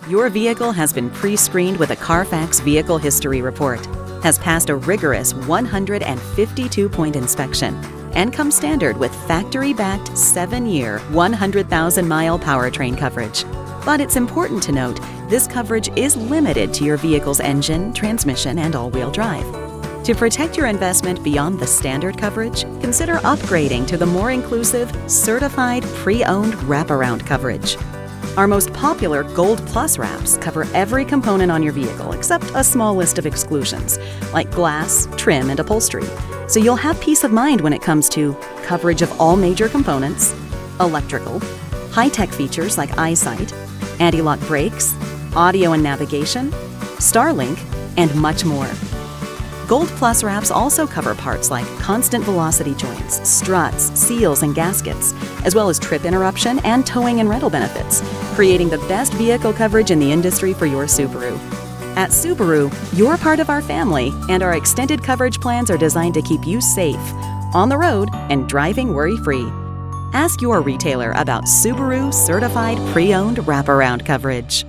Your vehicle has been pre-screened with a CARFAX Vehicle History Report, has passed a rigorous 152-point inspection, and comes standard with factory-backed 7-year, 100,000-mile powertrain coverage. But it's important to note, this coverage is limited to your vehicle's engine, transmission, and all-wheel drive. To protect your investment beyond the standard coverage, consider upgrading to the more inclusive, certified, pre-owned Wraparound coverage. Our most popular Gold Plus wraps cover every component on your vehicle except a small list of exclusions, like glass, trim, and upholstery. So you'll have peace of mind when it comes to coverage of all major components, electrical, high-tech features like eyesight, anti-lock brakes, audio and navigation, Starlink, and much more. Gold Plus wraps also cover parts like constant velocity joints, struts, seals, and gaskets, as well as trip interruption and towing and rental benefits, creating the best vehicle coverage in the industry for your Subaru. At Subaru, you're part of our family, and our extended coverage plans are designed to keep you safe, on the road, and driving worry-free. Ask your retailer about Subaru certified pre-owned Wraparound coverage.